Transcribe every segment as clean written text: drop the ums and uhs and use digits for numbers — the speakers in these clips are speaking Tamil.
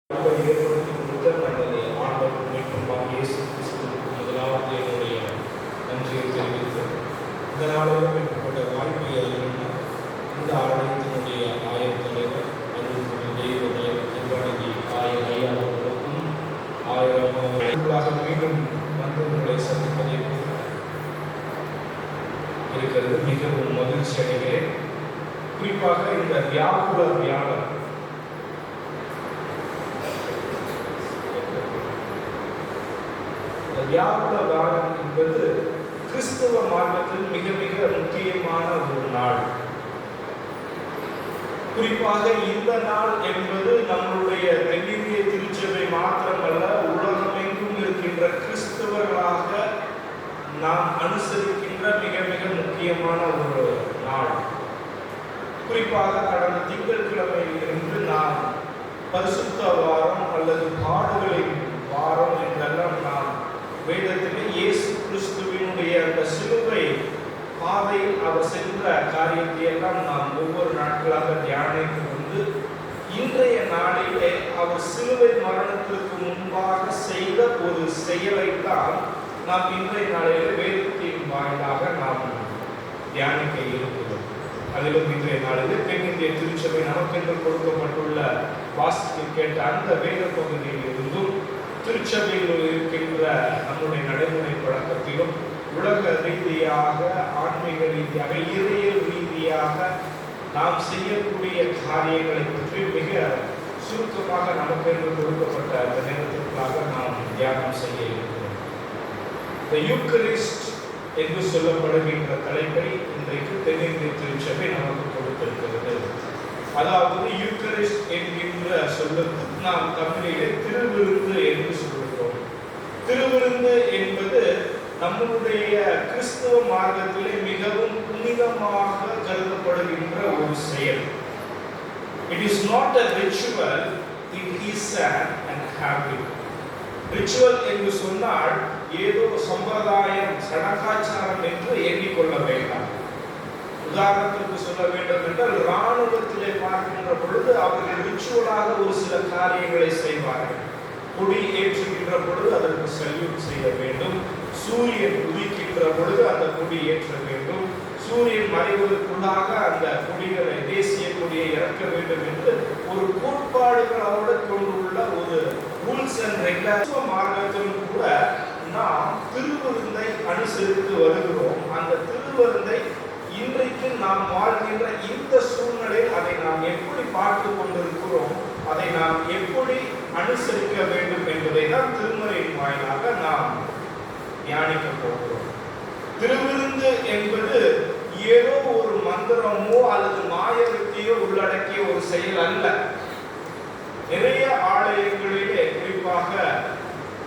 ஏற்படுத்தி கொடுத்த நமது ஆண்டவர் மீட்புமாக இயேசு கிறிஸ்துவுக்கு முதலாவது என்னுடைய நன்றியை தெரிவித்தேன். இந்த நாளிலும் ஏற்பட்ட வாய்ப்பை அறிவித்தார். இந்த ஆலயத்தினுடைய ஆயர் தலைவர் அருள்மிகு தெய்வ திருவானதி ஆயர் ஐயா அவர்களுக்கும் 1000 மீண்டும் வந்து உங்களை சந்திப்பதை இருக்கிறது. மிகவும் மகிழ்ச்சி அடைகிறேன். குறிப்பாக இந்த வியாகுல வியாழன் வியாகுல வியாழன் என்பது கிறிஸ்தவ மார்க்கத்தில் மிக மிக முக்கியமான ஒரு நாள். குறிப்பாக இந்த நாள் என்பது நம்மளுடைய தென்னிந்திய திருச்சபை மாத்திரமல்ல, உலகமெங்கும் இருக்கின்ற கிறிஸ்தவர்களாக நாம் அனுசரிக்கின்ற மிக மிக முக்கியமான ஒரு நாள். குறிப்பாக கடந்த திங்கட்கிழமையிலிருந்து நாம் பரிசுத்த வாரம் அல்லது பாடுகளின் வாரம் என்றெல்லாம் நாம் வேதத்திலே இயேசு கிறிஸ்துவினுடைய அந்த சிலுவை பாதையில் அவர் சென்ற காரியத்தை எல்லாம் நாம் ஒவ்வொரு நாட்களாக தியானித்து வந்து இன்றைய நாளிலே அவர் சிலுவை மரணத்திற்கு முன்பாக செய்த ஒரு செயலை தான் நாம் இன்றைய நாளிலே வேதத்தின் வாயிலாக நாம் தியானிக்க இருக்கிறோம். அதிலும் இன்றைய நாளிலே தென்னிந்திய திருச்சபை நமக்கென்று கொடுக்கப்பட்டுள்ள வாசித்து கேட்ட அந்த வேத பகுதியில் இருந்தும் திருச்சபையில் இருக்கின்ற நம்முடைய நடைமுறை பழக்கத்திலும் உலக ரீதியாக, ஆன்மீக ரீதியாக, இறையியல் ரீதியாக நாம் செய்யக்கூடிய காரியங்களை பற்றி மிக சுருக்கமாக நமக்கென்று கொடுக்கப்பட்ட அந்த நேரத்திற்காக நாம் தியானம் செய்ய இருக்கிறோம். The Eucharist என்று சொல்லப்படுகின்ற தலைப்பை இன்றைக்கு தென்னிந்திய திருச்சபை நமக்கு கொடுத்திருக்கிறது. அதாவது யூக்கரிஸ்ட் என்கின்ற சொல்லுக்கு நாம் தமிழிலே திருவிருந்து என்று சொல்லுகிறோம். திருவிருந்து என்பது நம்முடைய கிறிஸ்தவ மார்க்கத்திலே மிகவும் புனிதமாக கருதப்படுகின்ற ஒரு செயல். It is not a ritual, it is an habit. Ritual என்று சொன்னால் ஏதோ சம்பிரதாயம், சடங்காச்சாரம் என்று எண்ணிக்கொள்ள வேண்டாம். உதாரணத்திற்கு சொல்ல வேண்டும் என்றால், இராணுவத்திலே பார்க்கின்ற பொழுது அவர்கள் ரிச்சுவலாக ஒரு சில காரியங்களை செய்வார்கள். கொடி ஏற்றுகின்ற பொழுது அதற்கு சல்யூட் செய்ய வேண்டும். சூரியன் உதிக்கின்ற பொழுது அந்த கொடி ஏற்ற வேண்டும். சூரியன் மறைவதற்குள்ளாக அந்த கொடிகளை, தேசிய கொடியை இறக்க வேண்டும் என்று ஒரு கோட்பாடுகளோடு கொண்டுள்ள ஒரு ரூல்ஸ் அண்ட் ரெகுலேஷன். மார்க்கத்திலும் கூட நாம் திருவிருந்தை அனுசரித்து வருகிறோம். அந்த திருவிருந்தை இன்றைக்கு நாம் வாழ்கின்ற இந்த சூழ்நிலையில் அதை நாம் எப்படி பார்த்து கொண்டிருக்கிறோம், அதை நாம் எப்படி அனுசரிக்க வேண்டும் என்பதை தான் திருமறையின் வாயிலாக நாம் தியானிக்க போகிறோம். திருவிருந்து என்பது ஏதோ ஒரு மந்திரமோ அல்லது மாயவித்தையோ உள்ளடக்கிய ஒரு செயல் அல்ல. நிறைய ஆலயங்களிலே, குறிப்பாக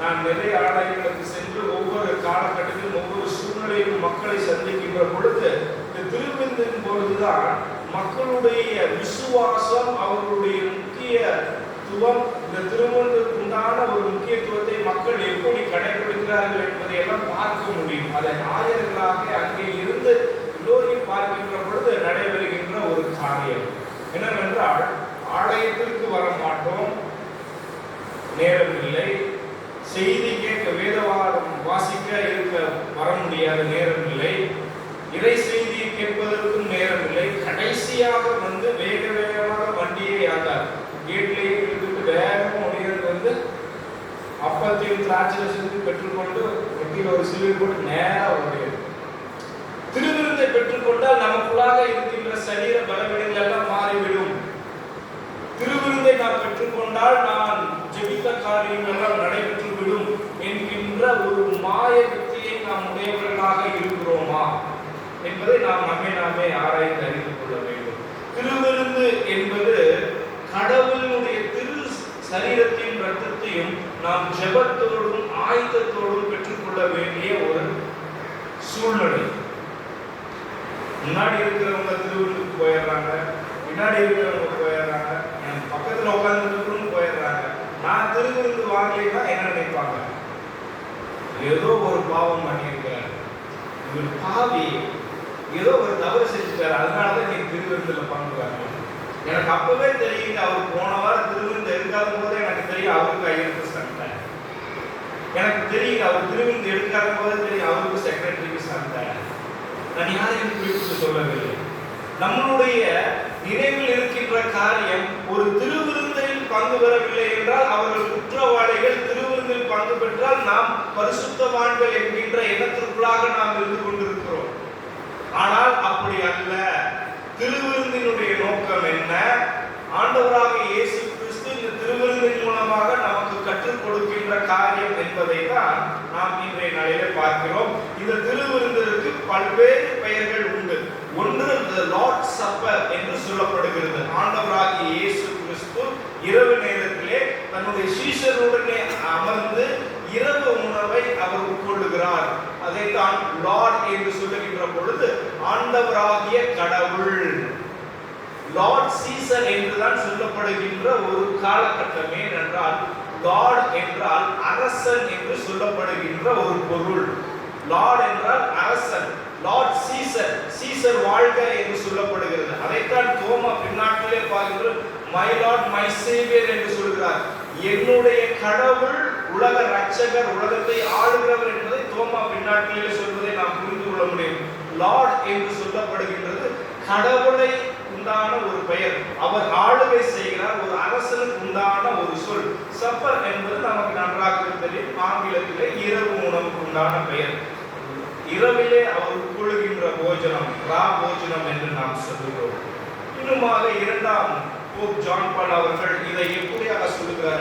நான் நிறைய ஆலயங்களுக்கு சென்று ஒவ்வொரு காலகட்டத்திலும் ஒவ்வொரு சூழ்நிலையிலும் மக்களை சந்திக்கின்ற பொழுது இந்த திருவிருந்தின் பொழுதுதான் மக்களுடைய விசுவாசம், அவர்களுடைய முக்கியத்துவம், இந்த திருவிருந்துக்கு உண்டான ஒரு முக்கியத்துவத்தை மக்கள் எப்படி கடைபிடிக்கிறார்கள் என்பதை எல்லாம் பார்க்க முடியும். அதை ஆயர்களாக அங்கே இருந்து எல்லோரையும் பார்க்கின்ற பொழுது நடைபெறுகின்ற ஒரு காரியம் என்னவென்றால், ஆலயத்திற்கு வர மாட்டோம், நேரம் இல்லை. செய்தி கேட்க, வேதவாதம் வாசிக்க இருக்க வர முடியாத நேரம் இல்லை. இறை செய்தியை கேட்பதற்கும் நேரம் இல்லை. கடைசியாக வந்து வேக வேகமாக வண்டியை அந்த கேட்லேயே இழுத்துட்டு வேகமாக உடையிறது வந்து அப்பத்தையும் திராட்சையும் செஞ்சு பெற்றுக்கொண்டு வண்டியில் ஒரு சிலுவை போட்டு நேராக உடையுது. திருவிருந்தை பெற்றுக்கொண்டால் நமக்குள்ளாக இருக்கின்ற சரீர பலவீனங்கள் எல்லாம் மாறிவிடும். திருவிருந்தை நாம் பெற்றுக்கொண்டால் நான் ஜெபித்த காரியங்கள் எல்லாம் நடைபெற்றுவிடும் என்கின்ற ஒரு மாய வித்தையை நாம் உடையவர்களாக இருக்கிறோமா என்பதை நாம் நாமே ஆராய்ந்து அறிந்து கொள்ள வேண்டும். திருவிருந்து என்பது கடவுளுடைய திரு சரீரத்தின் இரத்தத்தையும் நாம் ஜெபத்தோடும் ஆயுதத்தோடும் பெற்றுக்கொள்ள வேண்டிய ஒரு சூழ்நிலை. முன்னாடி இருக்கிறவங்க திருவிருந்துக்கு போயிடுறாங்க, பின்னாடி இருக்கிறவங்க போயிடுறாங்க, என் பக்கத்தில் உட்கார்ந்து போயிடுறாங்க. நான் திருவிருந்து வாங்கலைன்னா என்ன நினைப்பாங்க? ஏதோ ஒரு பாவம் பண்ணியிருக்கிறார், இவர் பாவி, ஏதோ ஒரு தவறு செஞ்சுட்டார், அதனாலதான் நீ திருவிருந்துல பங்குறாங்க. எனக்கு அப்பவே தெரியுது, அவர் போன வாரம் திருவிருந்து இருக்காத போதே எனக்கு தெரியும் எனக்கு தெரியும், அவர் திருவிருந்து எடுக்காத போது தெரியும் அவருக்கு செக்ரட்டரிக்கு சண்டை. நான் யாரையும் குறிப்பிட்டு சொல்லவில்லை. நம்மளுடைய நினைவில் இருக்கின்ற காரியம், ஒரு திருவிருந்தில் பங்கு பெறவில்லை என்றால் அவர்கள் குற்றவாளிகள், திருவிருந்தில் பங்கு பெற்றால் நாம் பரிசுத்தவான்கள் என்கின்ற எண்ணத்திற்குள்ளாக நாம் இருந்து கொண்டிருக்கிறோம். ஆனால் அப்படி அல்ல. திருவிருந்தினுடைய நோக்கம் என்ன? ஆண்டவராக இயேசு கிறிஸ்து இந்த திருவிருந்தின் மூலமாக நமக்கு கற்றுக் கொடுக்கின்ற காரியம் என்பதை தான் நாம் இன்றைய நாளிலே பார்க்கிறோம். இந்த திருவிருந்திற்கு பல்வேறு பெயர்கள் உண்டு. ஒன்று the Lord's Supper என்று சொல்லப்படுகிறது. ஆண்டவராகிய இயேசு கிறிஸ்து இரவு நேரத்திலே தன்னுடைய சீஷருடனே அமர்ந்து இரவு உணவை அவர் உட்கொள்ளுகிறார். அதைத்தான் லார்ட் என்று சொல்லுகின்ற பொழுது ஆண்டவராகிய கடவுள், லார்ட் சீசர் என்றுதான் சொல்லப்படுகின்ற ஒரு காலகட்டம். ஏனென்றால் லார்ட் என்றால் அரசன் என்று சொல்லப்படுகின்ற ஒரு பொருள். லார்ட் என்றால் அரசன். லார்ட் சீசர், சீசர் வாழ்க என்று சொல்லப்படுகிறது. அதைத்தான் தோமா பின்னாட்டிலே பார்க்கின்ற மை லார்ட் மை சேவியர் என்று சொல்கிறார். என்னுடைய கடவுள் உலக ரட்சகர், உலகத்தை ஆளுகிறவர் என்பதை தோமா பின்னாட்டிலே சொல்வதை நாம் புரிந்து கொள்ள முடியும். லார்ட் என்று சொல்லப்படுகின்றது கடவுளை உண்டான ஒரு பெயர். அவர் ஆளுகை செய்கிறார், ஒரு அரசனுக்கு உண்டான ஒரு சொல். சப்பர் என்பது நமக்கு நன்றாக தெரியும். ஆங்கிலத்திலே இரவு உணவுக்கு உண்டான பெயர். இரவிலே அவர் உட்கொள்கின்ற போஜனம் ரா போஜனம் என்று நாம் சொல்லுகிறோம். இன்னுமாக இரண்டாம் போப் ஜான் பால் அவர்கள் இதை எப்படியாக சொல்லுகிறார்